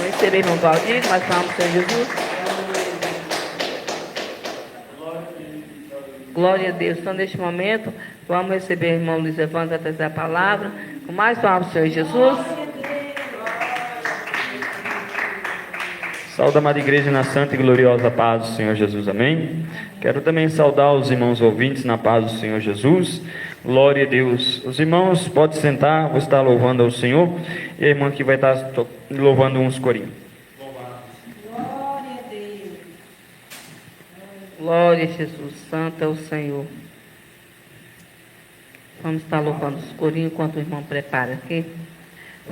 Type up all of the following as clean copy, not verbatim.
receber, irmão Valdir, mas vamos, Senhor Jesus. Glória a Deus. Então, neste momento, vamos receber o irmão Luiz Evandro a trazer a palavra. Com mais palmas, Senhor Jesus. Saúde, amada igreja, na santa e gloriosa paz do Senhor Jesus, amém. Quero também saudar os irmãos ouvintes na paz do Senhor Jesus. Glória a Deus. Os irmãos podem sentar, vou estar louvando ao Senhor. E a irmã que vai estar louvando uns corinhos. Glória a Deus. Glória a Jesus, santo é o Senhor. Vamos estar louvando os corinhos enquanto o irmão prepara aqui.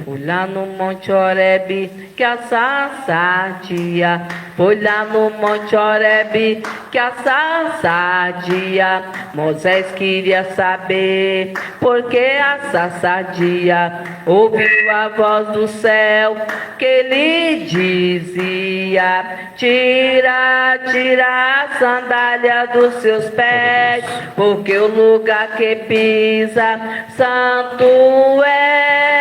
Fui lá no Monte Horebe que a sarça ardia. Foi lá no Monte Horebe que a sarça ardia. Moisés queria saber por que a sarça ardia. Ouviu a voz do céu que lhe dizia: tira, tira a sandália dos seus pés, porque o lugar que pisa santo és.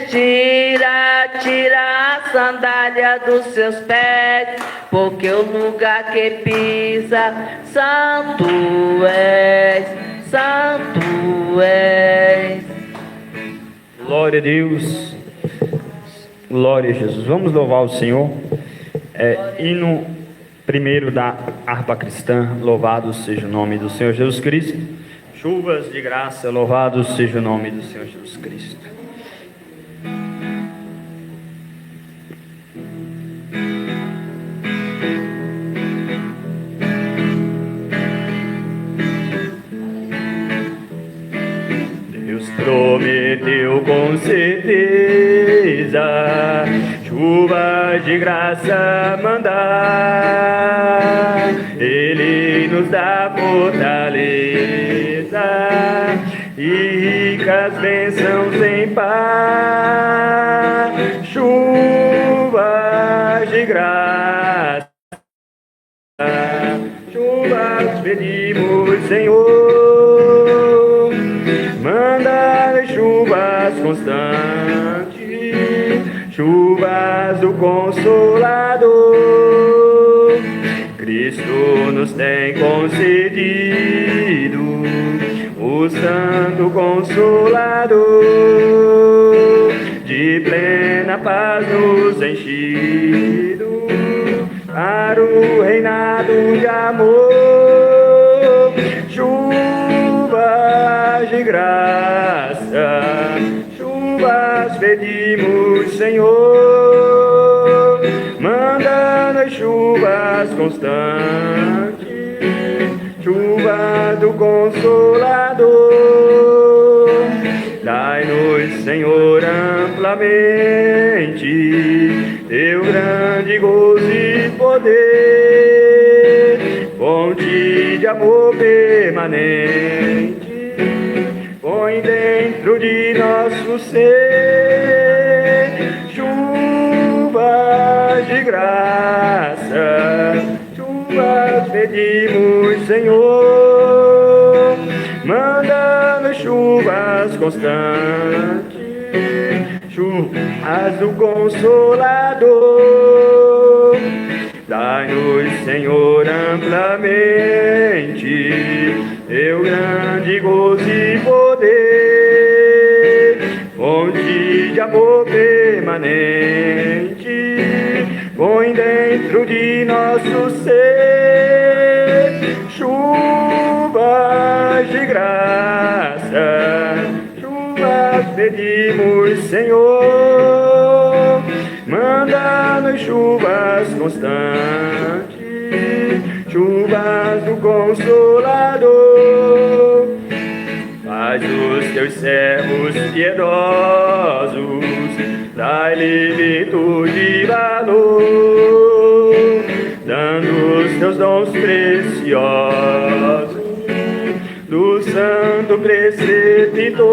Tira, tira a sandália dos seus pés, porque o lugar que pisa santo és, santo és. Glória a Deus. Glória a Jesus. Vamos louvar o Senhor. Hino primeiro da harpa cristã. Louvado seja o nome do Senhor Jesus Cristo. Chuvas de graça, louvado seja o nome do Senhor Jesus Cristo. Prometeu com certeza chuva de graça mandar. Ele nos dá fortaleza e ricas bênçãos em paz. Chuva de graça, chuvas pedimos, Senhor. Manda chuvas constantes, chuvas do Consolador. Cristo nos tem concedido o Santo Consolador, de plena paz nos enchido para o reinado de amor. Chuvas de graça, chuvas pedimos, Senhor. Manda-nos chuvas constantes, chuva do Consolador. Dai-nos, Senhor, amplamente teu grande gozo e poder, fonte de amor permanente, põe dentro de nosso ser. Chuvas de graça, chuvas pedimos, Senhor. Manda-nos chuvas constantes, chuvas do Consolador. Dai-nos, Senhor, amplamente teu grande gozo e poder, fonte de amor permanente, põe dentro de nosso ser. Chuvas de graça, chuvas pedimos, Senhor. Manda-nos chuvas constantes, chuvas do Consolador. Faz os teus servos piedosos, dai-lhe virtude e valor, dando os teus dons preciosos do Santo Preceptor.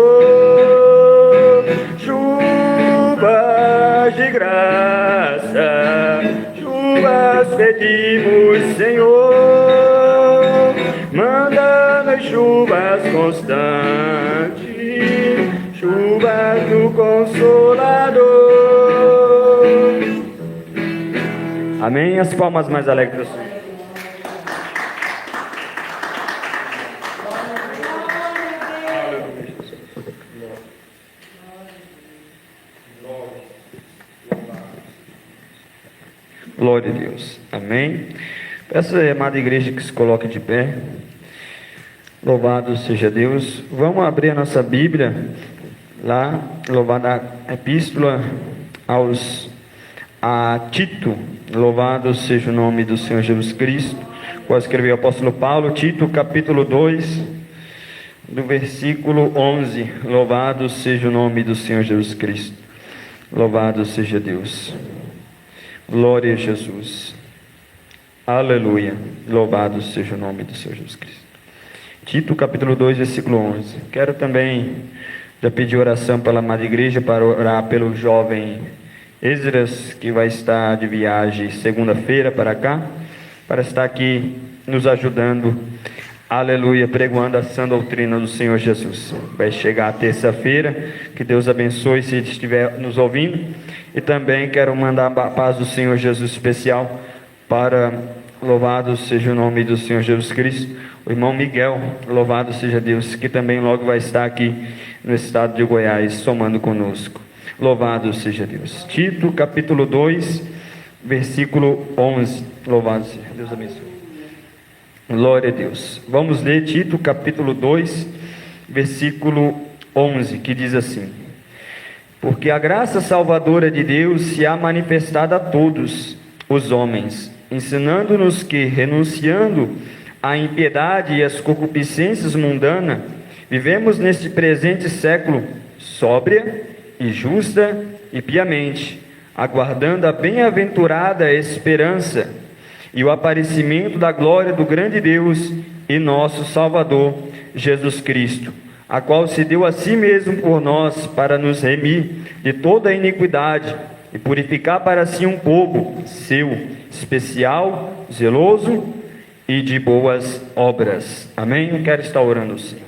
Chuvas de graça, chuvas pedimos, Senhor. Manda-nos chuvas constantes, chuvas do Consolador. Amém? As palmas mais alegres do Senhor. Glória a Deus. Amém. Peço à amada igreja que se coloque de pé. Louvado seja Deus. Vamos abrir a nossa Bíblia lá, louvada a epístola a Tito. Louvado seja o nome do Senhor Jesus Cristo. Qual escreveu o apóstolo Paulo, Tito, capítulo 2, do versículo 11. Louvado seja o nome do Senhor Jesus Cristo. Louvado seja Deus. Glória a Jesus. Aleluia. Louvado seja o nome do Senhor Jesus Cristo. Tito capítulo 2, versículo 11. Quero também já pedir oração pela amada igreja, para orar pelo jovem Esdras, que vai estar de viagem segunda-feira para cá, para estar aqui nos ajudando, aleluia, pregoando a sã doutrina do Senhor Jesus. Vai chegar a terça-feira, que Deus abençoe se ele estiver nos ouvindo. E também quero mandar a paz do Senhor Jesus especial para, louvado seja o nome do Senhor Jesus Cristo, o irmão Miguel, louvado seja Deus, que também logo vai estar aqui no estado de Goiás, somando conosco. Louvado seja Deus. Tito, capítulo 2, versículo 11. Louvado seja Deus. Abençoe. Glória a Deus. Vamos ler Tito, capítulo 2, versículo 11, que diz assim: porque a graça salvadora de Deus se há manifestado a todos os homens, ensinando-nos que, renunciando à impiedade e às concupiscências mundanas, vivemos neste presente século sóbria e justa e piamente, aguardando a bem-aventurada esperança e o aparecimento da glória do grande Deus e nosso Salvador, Jesus Cristo, a qual se deu a si mesmo por nós para nos remir de toda a iniquidade e purificar para si um povo seu, especial, zeloso e de boas obras. Amém? Eu quero estar orando ao Senhor.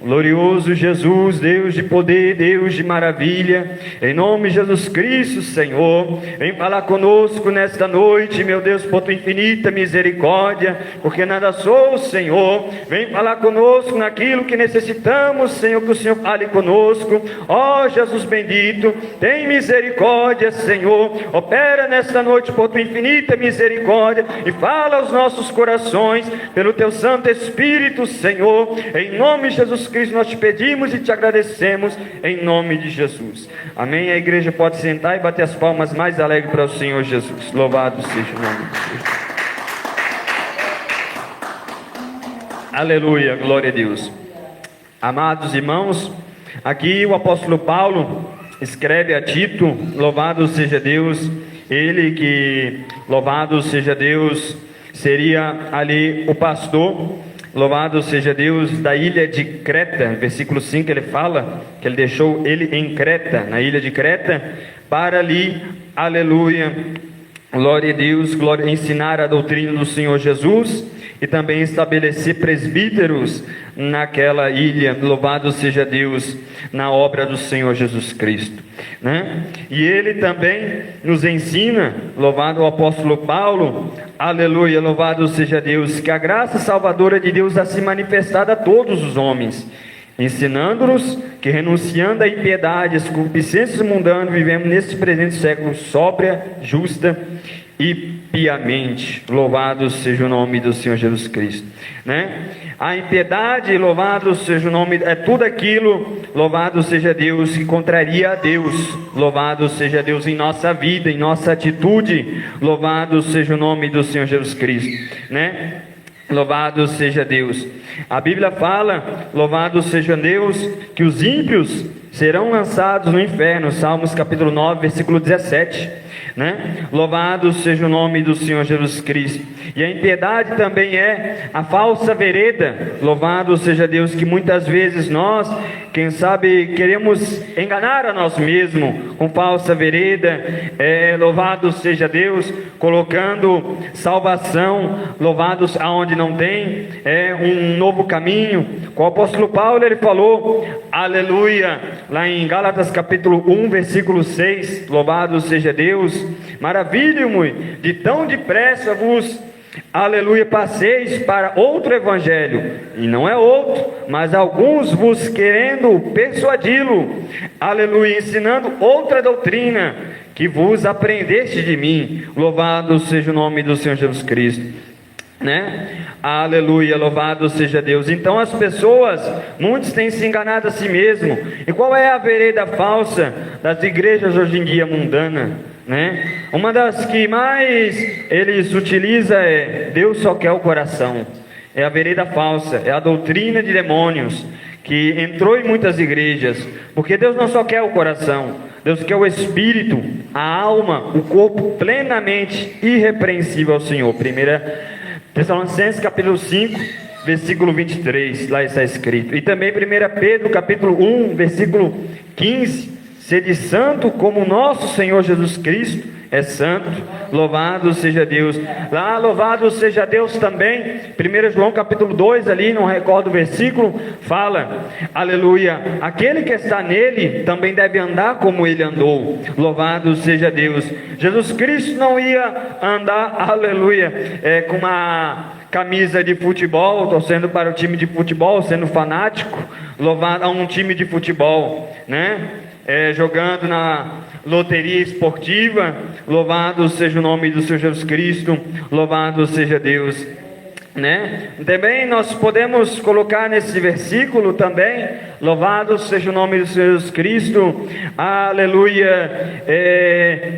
Glorioso Jesus, Deus de poder, Deus de maravilha, em nome de Jesus Cristo, Senhor, vem falar conosco nesta noite, meu Deus, por tua infinita misericórdia, porque nada sou, Senhor, vem falar conosco naquilo que necessitamos, Senhor, que o Senhor fale conosco. Ó Jesus bendito, tem misericórdia, Senhor, opera nesta noite por tua infinita misericórdia e fala aos nossos corações pelo teu Santo Espírito, Senhor, em nome de Jesus Cristo nós te pedimos e te agradecemos, em nome de Jesus. Amém. A igreja pode sentar e bater as palmas mais alegres para o Senhor Jesus. Louvado seja o nome de Jesus. Aleluia, glória a Deus. Amados irmãos, aqui o apóstolo Paulo escreve a Tito, louvado seja Deus, ele que, louvado seja Deus, seria ali o pastor, louvado seja Deus, da ilha de Creta. Versículo 5 ele fala que ele deixou ele em Creta, na ilha de Creta, para ali, aleluia, glória a Deus, glória, ensinar a doutrina do Senhor Jesus e também estabelecer presbíteros naquela ilha, louvado seja Deus, na obra do Senhor Jesus Cristo, né? E ele também nos ensina, louvado o apóstolo Paulo, aleluia, louvado seja Deus, que a graça salvadora de Deus há se manifestado a todos os homens, ensinando-nos que, renunciando à impiedade, às concupiscências mundanas, vivemos neste presente século sóbria, justa e piamente. Louvado seja o nome do Senhor Jesus Cristo, né? A impiedade, louvado seja o nome, é tudo aquilo, louvado seja Deus, que contraria a Deus. Louvado seja Deus em nossa vida, em nossa atitude. Louvado seja o nome do Senhor Jesus Cristo, né? Louvado seja Deus. A Bíblia fala, louvado seja Deus, que os ímpios serão lançados no inferno. Salmos capítulo 9, versículo 17, né? Louvado seja o nome do Senhor Jesus Cristo. E a impiedade também é a falsa vereda. Louvado seja Deus, que muitas vezes nós, quem sabe, queremos enganar a nós mesmos com falsa vereda. Louvado seja Deus, colocando salvação, louvados aonde não tem, um novo caminho. Com o apóstolo Paulo ele falou, aleluia, lá em Gálatas capítulo 1, versículo 6, louvado seja Deus, maravilho-me de tão depressa vos, aleluia, passeis para outro evangelho, e não é outro, mas alguns vos querendo persuadi-lo, aleluia, ensinando outra doutrina, que vos aprendeste de mim, louvado seja o nome do Senhor Jesus Cristo, né? Aleluia, louvado seja Deus. Então as pessoas, muitos têm se enganado a si mesmo. E qual é a vereda falsa das igrejas hoje em dia mundana, né? Uma das que mais eles utilizam é: Deus só quer o coração. É a vereda falsa, é a doutrina de demônios que entrou em muitas igrejas, porque Deus não só quer o coração, Deus quer o espírito, a alma, o corpo plenamente irrepreensível ao Senhor. 1 Tessalonicenses capítulo 5, versículo 23, lá está escrito. E também 1 Pedro capítulo 1, versículo 15: sede santo como nosso Senhor Jesus Cristo é santo, louvado seja Deus. Lá, louvado seja Deus também, 1 João capítulo 2, ali, não recordo o versículo, fala, aleluia, aquele que está nele também deve andar como ele andou, louvado seja Deus. Jesus Cristo não ia andar, aleluia, com uma camisa de futebol, torcendo para o time de futebol, sendo fanático, louvado a um time de futebol, né? Jogando na loteria esportiva, louvado seja o nome do Senhor Jesus Cristo, louvado seja Deus, né? Também nós podemos colocar nesse versículo também, louvado seja o nome do Senhor Jesus Cristo, aleluia,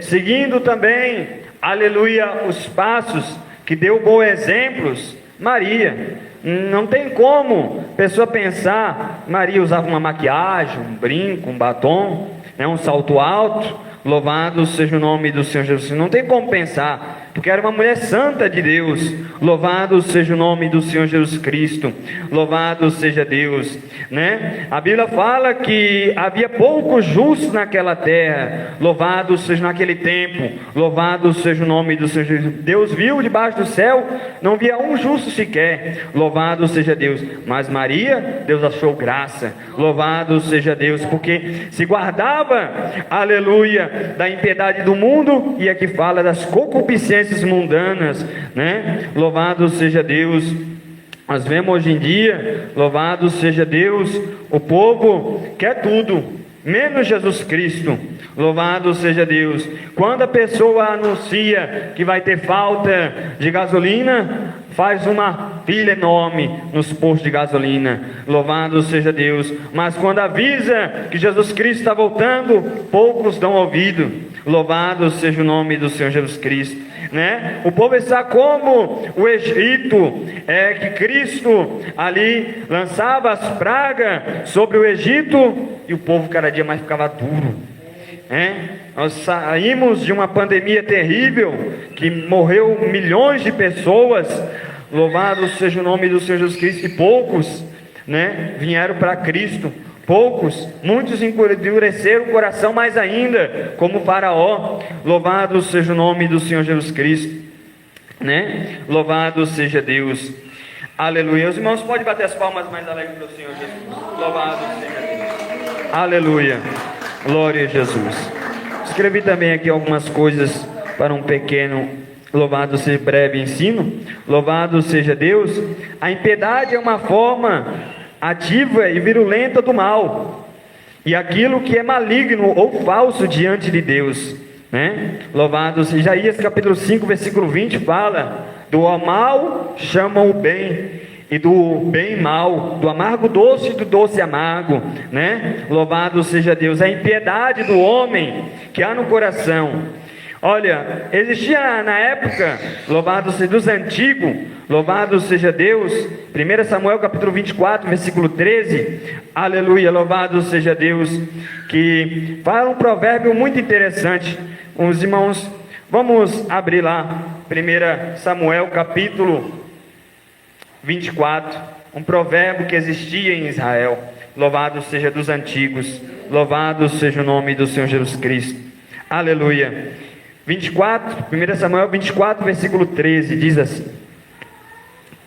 seguindo também, aleluia, os passos que deu bons exemplos, Maria. Não tem como a pessoa pensar, Maria usava uma maquiagem, um brinco, um batom, né, um salto alto, louvado seja o nome do Senhor Jesus. Não tem como pensar, porque era uma mulher santa de Deus, louvado seja o nome do Senhor Jesus Cristo, louvado seja Deus, né? A Bíblia fala que havia poucos justos naquela terra, louvado seja naquele tempo, louvado seja o nome do Senhor Jesus. Deus viu debaixo do céu, não via um justo sequer, louvado seja Deus, mas Maria, Deus achou graça, louvado seja Deus, porque se guardava, aleluia, da impiedade do mundo, e aqui fala das concupiscências mundanas, né? Louvado seja Deus. Nós vemos hoje em dia, louvado seja Deus, o povo quer tudo, menos Jesus Cristo, louvado seja Deus. Quando a pessoa anuncia que vai ter falta de gasolina, faz uma fila enorme nos postos de gasolina, louvado seja Deus. Mas quando avisa que Jesus Cristo está voltando, poucos dão ouvido, louvado seja o nome do Senhor Jesus Cristo, né? O povo está como o Egito, que Cristo ali lançava as pragas sobre o Egito, e o povo cada dia mais ficava duro. Nós saímos de uma pandemia terrível, que morreu milhões de pessoas, louvado seja o nome do Senhor Jesus Cristo, e poucos, né, vieram para Cristo. Poucos, muitos endureceram o coração mais ainda, como Faraó, louvado seja o nome do Senhor Jesus Cristo, né? Louvado seja Deus, aleluia. Os irmãos podem bater as palmas mais alegres para o Senhor Jesus, louvado seja Deus, aleluia, glória a Jesus. Escrevi também aqui algumas coisas para um pequeno, louvado seja, breve ensino, louvado seja Deus. A impiedade é uma forma ativa e virulenta do mal, e aquilo que é maligno ou falso diante de Deus, né? Louvado seja. Isaías capítulo 5, versículo 20 fala: do mal chamam o bem, e do bem mal, do amargo doce e do doce amargo, né? Louvado seja Deus. A impiedade do homem que há no coração. Olha, existia na época, louvado seja dos antigos, louvado seja Deus, 1 Samuel capítulo 24, versículo 13, aleluia, louvado seja Deus, que fala um provérbio muito interessante. Os irmãos, vamos abrir lá, 1 Samuel capítulo 24, um provérbio que existia em Israel, louvado seja dos antigos, louvado seja o nome do Senhor Jesus Cristo, aleluia. 1 Samuel 24, versículo 13, diz assim: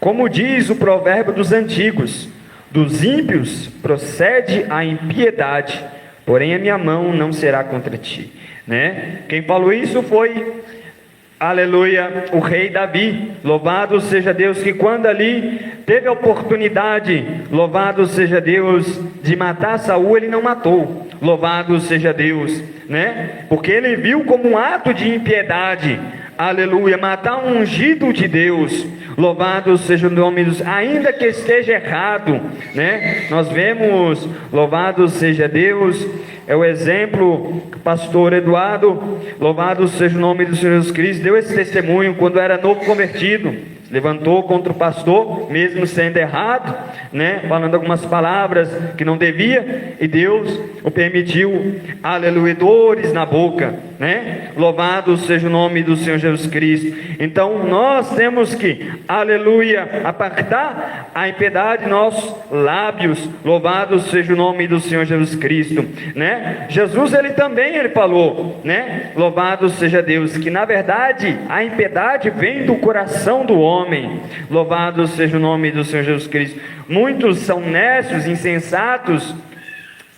como diz o provérbio dos antigos, dos ímpios procede a impiedade, porém a minha mão não será contra ti, né? Quem falou isso foi, aleluia, o rei Davi. Louvado seja Deus, que quando ali teve a oportunidade, louvado seja Deus, de matar Saul, ele não matou. Louvado seja Deus, né? Porque ele viu como um ato de impiedade, aleluia, matar um ungido de Deus. Louvado seja o nome dos, ainda que esteja errado, né? Nós vemos, louvado seja Deus, é o exemplo, pastor Eduardo, louvado seja o nome do Senhor Jesus Cristo, deu esse testemunho quando era novo convertido, levantou contra o pastor, mesmo sendo errado, né? Falando algumas palavras que não devia, e Deus o permitiu, aleluia, dores na boca, né? Louvado seja o nome do Senhor Jesus Cristo. Então nós temos que, aleluia, apartar a impiedade de nossos lábios. Louvado seja o nome do Senhor Jesus Cristo, né? Jesus, ele falou, né? Louvado seja Deus, que na verdade a impiedade vem do coração do homem. Louvado seja o nome do Senhor Jesus Cristo. Muitos são necios, insensatos,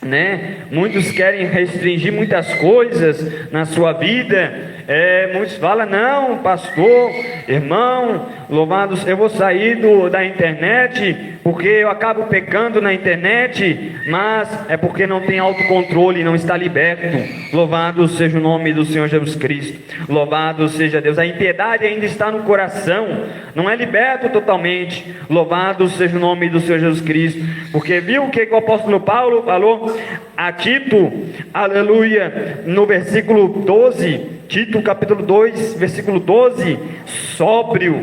né? Muitos querem restringir muitas coisas na sua vida. Muitos falam, não, pastor, irmão, louvados, eu vou sair da internet, porque eu acabo pecando na internet, mas é porque não tem autocontrole, não está liberto. Louvado seja o nome do Senhor Jesus Cristo, louvado seja Deus. A impiedade ainda está no coração, não é liberto totalmente. Louvado seja o nome do Senhor Jesus Cristo, porque viu o que o apóstolo Paulo falou a Tito, aleluia, no versículo 12, Tito capítulo 2, versículo 12, sóbrio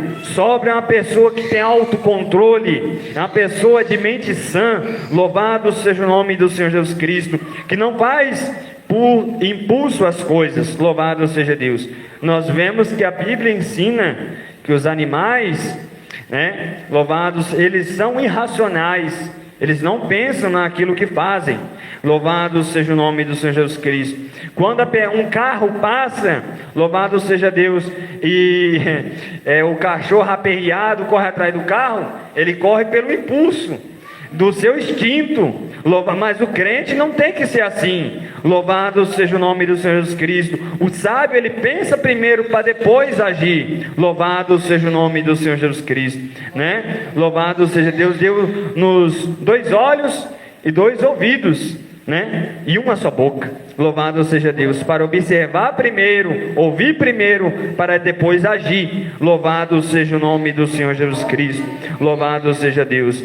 é uma pessoa que tem autocontrole, é uma pessoa de mente sã. Louvado seja o nome do Senhor Jesus Cristo, que não faz por impulso as coisas. Louvado seja Deus. Nós vemos que a Bíblia ensina que os animais, né, louvados, eles são irracionais, eles não pensam naquilo que fazem. Louvado seja o nome do Senhor Jesus Cristo. Quando um carro passa, louvado seja Deus, e o cachorro aperreado corre atrás do carro, ele corre pelo impulso do seu instinto. Mas o crente não tem que ser assim. Louvado seja o nome do Senhor Jesus Cristo. O sábio, ele pensa primeiro para depois agir. Louvado seja o nome do Senhor Jesus Cristo, né? Louvado seja Deus. Deu-nos 2 olhos e 2 ouvidos, né? E uma só boca. Louvado seja Deus, para observar primeiro, ouvir primeiro, para depois agir. Louvado seja o nome do Senhor Jesus Cristo. Louvado seja Deus,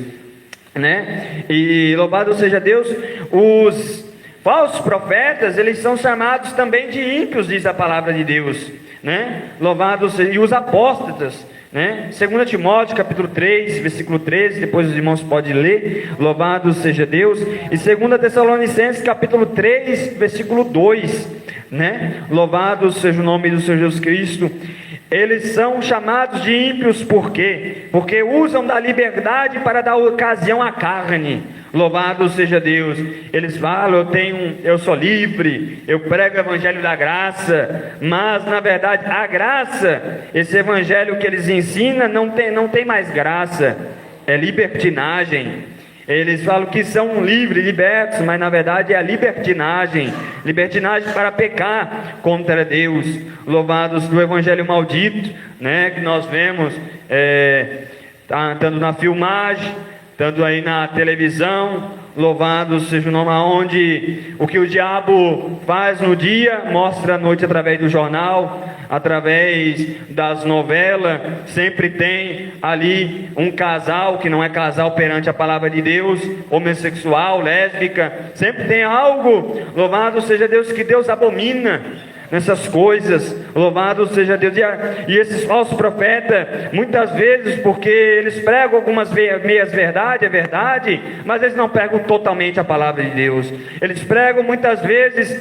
né? E louvado seja Deus. Os falsos profetas, eles são chamados também de ímpios, diz a palavra de Deus, né? Louvado seja, e os apóstatas, né? 2 Timóteo capítulo 3, versículo 13, depois os irmãos podem ler. Louvado seja Deus. E 2 Tessalonicenses capítulo 3, versículo 2, né? Louvado seja o nome do Senhor Jesus Cristo. Eles são chamados de ímpios, por quê? Porque usam da liberdade para dar ocasião à carne. Louvado seja Deus. Eles falam, eu sou livre, eu prego o evangelho da graça, mas na verdade a graça, esse evangelho que eles ensinam não tem mais graça, é libertinagem. Eles falam que são livres, libertos, mas na verdade é a libertinagem para pecar contra Deus. Louvados do evangelho maldito, né, que nós vemos, tanto na filmagem, tanto aí na televisão. Louvado seja o nome, onde o que o diabo faz no dia, mostra à noite através do jornal, através das novelas. Sempre tem ali um casal que não é casal perante a palavra de Deus, homossexual, lésbica, sempre tem algo, louvado seja Deus, que Deus abomina nessas coisas. Louvado seja Deus. E esses falsos profetas, muitas vezes, porque eles pregam algumas meias verdade, é verdade, mas eles não pregam totalmente a palavra de Deus. Eles pregam muitas vezes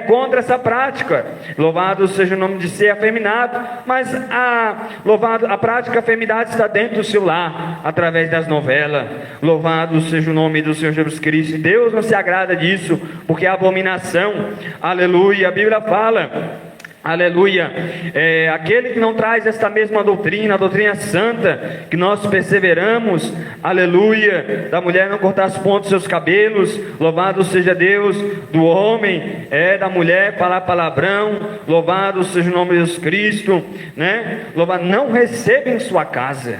contra essa prática. Louvado seja o nome de ser afeminado, mas a prática afeminada está dentro do seu lar, através das novelas. Louvado seja o nome do Senhor Jesus Cristo. Deus não se agrada disso, porque é abominação. Aleluia. A Bíblia fala, Aleluia. Aquele que não traz esta mesma doutrina, a doutrina santa, que nós perseveramos, aleluia, da mulher não cortar as pontas dos seus cabelos, louvado seja Deus, do homem, da mulher falar palavrão, louvado seja o nome de Jesus Cristo, né? Louvado, não receba em sua casa,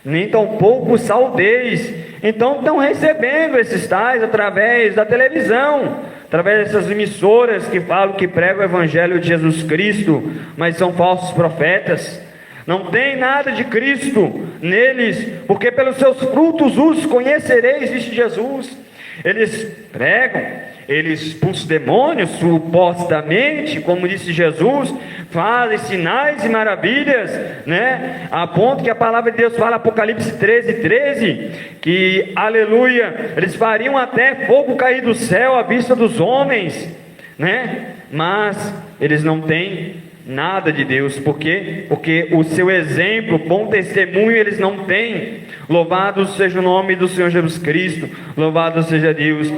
nem tampouco saldeis. Então estão recebendo esses tais através da televisão, através dessas emissoras que falam, que pregam o evangelho de Jesus Cristo, mas são falsos profetas. Não tem nada de Cristo neles, porque pelos seus frutos os conhecereis, disse Jesus. Eles pregam, eles expulsam demônios, supostamente, como disse Jesus, fazem sinais e maravilhas, né? A ponto que a palavra de Deus fala, Apocalipse 13, que, aleluia, eles fariam até fogo cair do céu à vista dos homens, né? Mas eles não têm nada de Deus. Por quê? Porque o seu exemplo, bom testemunho, eles não têm. Louvado seja o nome do Senhor Jesus Cristo, louvado seja Deus.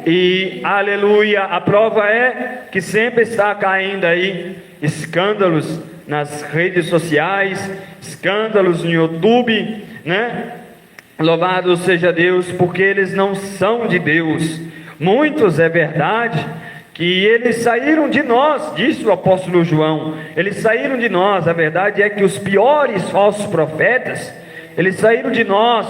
E aleluia, a prova é que sempre está caindo aí escândalos nas redes sociais, escândalos no YouTube, né? Louvado seja Deus, porque eles não são de Deus. Muitos, é verdade, que eles saíram de nós, disse o apóstolo João, eles saíram de nós. A verdade é que os piores falsos profetas, eles saíram de nós,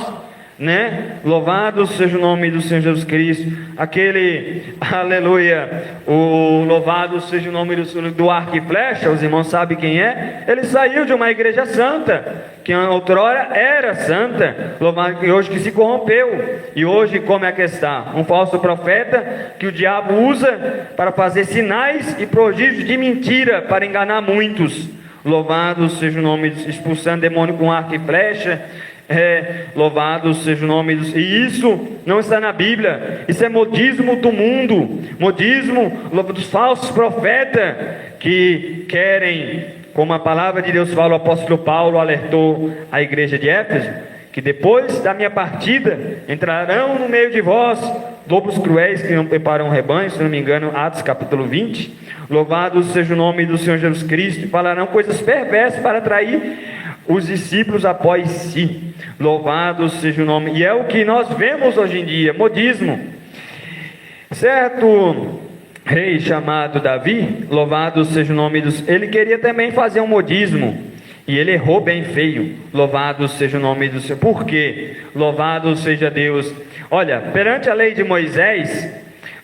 né? Louvado seja o nome do Senhor Jesus Cristo. Aquele, aleluia, o louvado seja o nome do arco e flecha, os irmãos sabem quem é. Ele saiu de uma igreja santa, que outrora era santa, louvado, e hoje que se corrompeu. E hoje como é que está? Um falso profeta que o diabo usa para fazer sinais e prodígios de mentira, para enganar muitos. Louvado seja o nome, expulsando demônio com arco e flecha. Louvado seja o nome e isso não está na Bíblia. Isso é modismo do mundo, modismo dos falsos profetas, que querem, como a palavra de Deus fala, o apóstolo Paulo alertou a igreja de Éfeso, que depois da minha partida entrarão no meio de vós lobos cruéis que não preparam o rebanho, se não me engano, Atos capítulo 20. Louvado seja o nome do Senhor Jesus Cristo. Falarão coisas perversas para atrair os discípulos após si. Louvado seja o nome. E é o que nós vemos hoje em dia, modismo. Certo rei chamado Davi, louvado seja o nome dos... Ele queria também fazer um modismo, e ele errou bem feio. Louvado seja o nome do Senhor. Por quê? Louvado seja Deus. Olha, perante a lei de Moisés,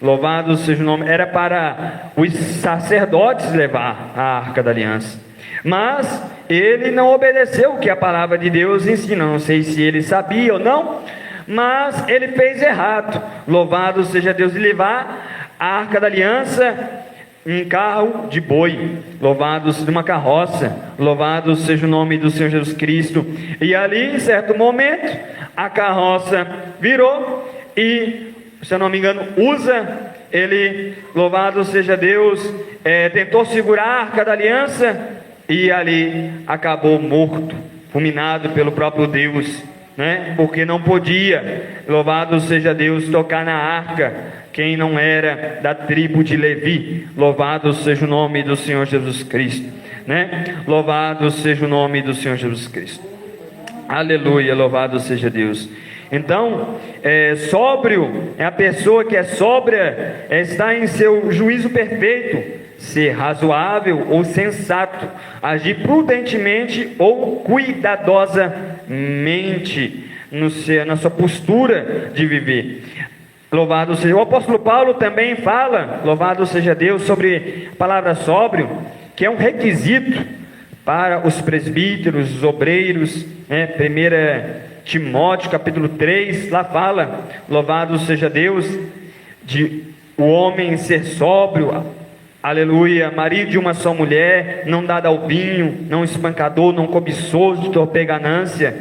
louvado seja o nome, era para os sacerdotes levar a arca da aliança. Mas ele não obedeceu o que a palavra de Deus ensina. Não sei se ele sabia ou não, mas ele fez errado. Louvado seja Deus, de levar a arca da aliança em carro de boi, louvado seja uma carroça, louvado seja o nome do Senhor Jesus Cristo. E ali, em certo momento, a carroça virou e, se eu não me engano, ele, louvado seja Deus, tentou segurar a arca da aliança, e ali acabou morto, fulminado pelo próprio Deus, né? Porque não podia, louvado seja Deus, tocar na arca quem não era da tribo de Levi. Louvado seja o nome do Senhor Jesus Cristo, né? Louvado seja o nome do Senhor Jesus Cristo. Aleluia, louvado seja Deus. Então, sóbrio é a pessoa que é sóbria, está em seu juízo perfeito, ser razoável ou sensato, agir prudentemente ou cuidadosamente na sua postura de viver. Louvado seja. O apóstolo Paulo também fala, louvado seja Deus, sobre a palavra sóbrio, que é um requisito para os presbíteros, os obreiros, né? 1 Timóteo capítulo 3, lá fala, louvado seja Deus, de o homem ser sóbrio, aleluia, marido de uma só mulher, não dado ao vinho, não espancador, não cobiçoso, de torpe ganância.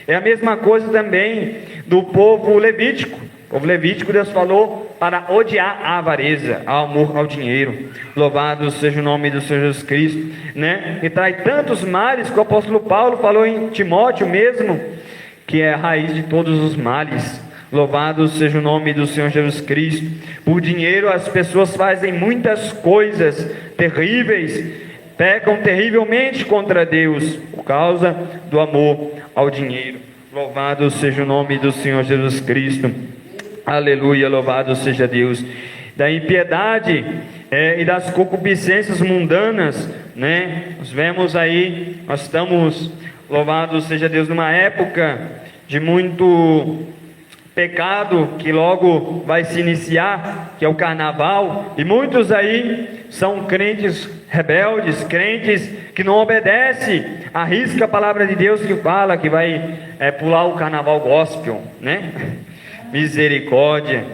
É a mesma coisa também do povo levítico. O povo levítico, Deus falou para odiar a avareza, ao amor ao dinheiro. Louvado seja o nome do Senhor Jesus Cristo, né? E traz tantos males que o apóstolo Paulo falou em Timóteo mesmo, que é a raiz de todos os males. Louvado seja o nome do Senhor Jesus Cristo. Por dinheiro as pessoas fazem muitas coisas terríveis, pecam terrivelmente contra Deus por causa do amor ao dinheiro. Louvado seja o nome do Senhor Jesus Cristo. Aleluia, louvado seja Deus. Da impiedade e das concupiscências mundanas, né? Nós vemos aí, nós estamos, louvado seja Deus, numa época de muito pecado que logo vai se iniciar, que é o carnaval, e muitos aí são crentes rebeldes, crentes que não obedecem, arrisca a palavra de Deus que fala que vai pular o carnaval gospel, né? Misericórdia,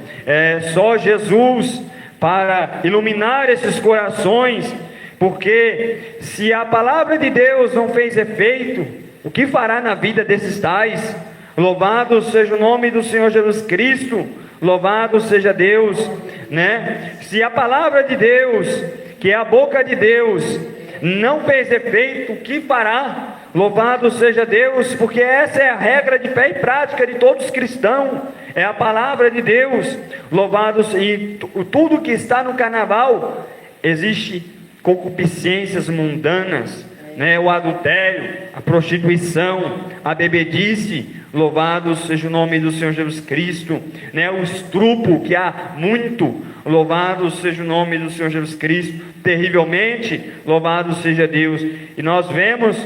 só Jesus para iluminar esses corações, porque se a palavra de Deus não fez efeito, o que fará na vida desses tais? Louvado seja o nome do Senhor Jesus Cristo, louvado seja Deus, né? Se a palavra de Deus, que é a boca de Deus, não fez efeito, o que fará? Louvado seja Deus, porque essa é a regra de fé e prática de todos os cristãos, é a palavra de Deus. Louvado, e tudo que está no carnaval, existe concupiscências mundanas, né? O adultério, a prostituição, a bebedice, louvado seja o nome do Senhor Jesus Cristo, né? O estrupo, que há muito, louvado seja o nome do Senhor Jesus Cristo, terrivelmente, louvado seja Deus. E nós vemos,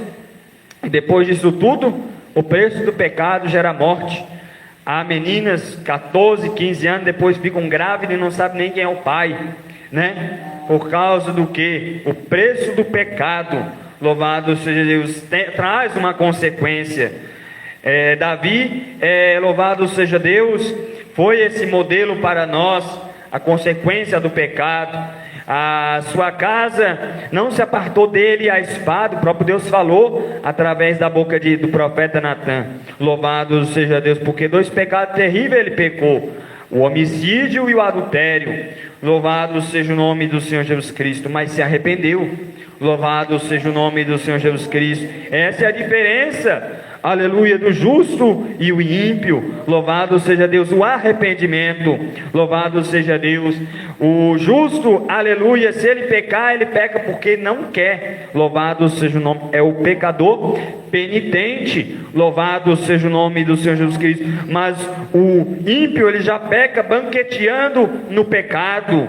depois disso tudo, o preço do pecado gera morte. Há meninas, 14, 15 anos, depois ficam grávidas e não sabem nem quem é o pai, né? Por causa do que? O preço do pecado, louvado seja Deus, traz uma consequência. Davi, louvado seja Deus, foi esse modelo para nós, a consequência do pecado. A sua casa não se apartou dele a espada, o próprio Deus falou através da boca do profeta Natã. Louvado seja Deus, porque 2 pecados terríveis ele pecou: o homicídio e o adultério. Louvado seja o nome do Senhor Jesus Cristo, mas se arrependeu. Louvado seja o nome do Senhor Jesus Cristo. Essa é a diferença, aleluia, do justo e o ímpio. Louvado seja Deus, o arrependimento. Louvado seja Deus. O justo, aleluia, se ele pecar, ele peca porque não quer. Louvado seja o nome, é o pecador penitente. Louvado seja o nome do Senhor Jesus Cristo. Mas o ímpio, ele já peca banqueteando no pecado.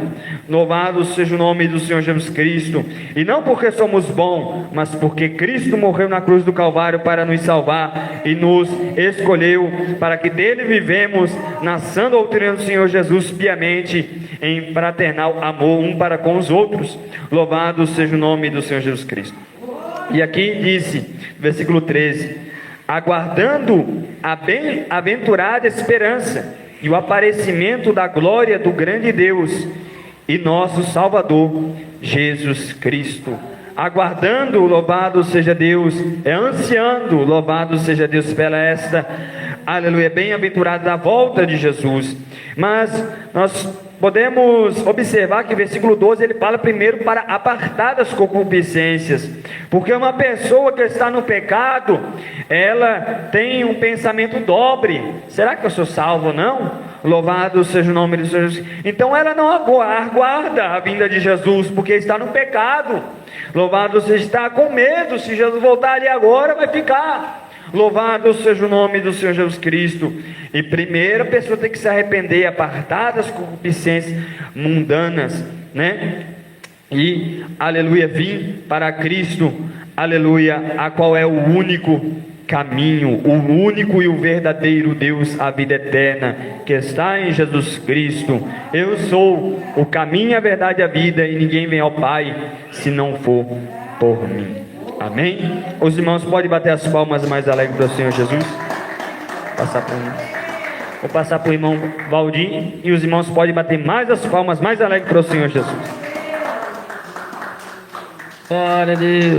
Louvado seja o nome do Senhor Jesus Cristo. E não porque somos bons, mas porque Cristo morreu na cruz do Calvário para nos salvar e nos escolheu para que dele vivemos na sã doutrina do Senhor Jesus, piamente em fraternal amor um para com os outros. Louvado seja o nome do Senhor Jesus Cristo. E aqui disse, versículo 13: aguardando a bem-aventurada esperança e o aparecimento da glória do grande Deus e nosso Salvador Jesus Cristo. Aguardando, louvado seja Deus, ansiando, louvado seja Deus pela esta, aleluia, bem-aventurada da volta de Jesus. Mas nós podemos observar que o versículo 12 ele fala primeiro para apartar das concupiscências, porque uma pessoa que está no pecado, ela tem um pensamento dobre: será que eu sou salvo ou não? Louvado seja o nome de Jesus. Então ela não aguarda a vinda de Jesus, porque está no pecado. Louvado seja, está com medo: se Jesus voltar ali agora, vai ficar. Louvado seja o nome do Senhor Jesus Cristo. E primeiro a pessoa tem que se arrepender, apartar das concupiscências mundanas, né? E, aleluia, vir para Cristo, aleluia, a qual é o único caminho, o único e o verdadeiro Deus, a vida eterna, que está em Jesus Cristo. Eu sou o caminho, a verdade e a vida, e ninguém vem ao Pai se não for por mim. Amém? Os irmãos podem bater as palmas mais alegres para o Senhor Jesus. Vou passar para o irmão Valdir, e os irmãos podem bater mais as palmas mais alegres para o Senhor Jesus. Glória a Deus.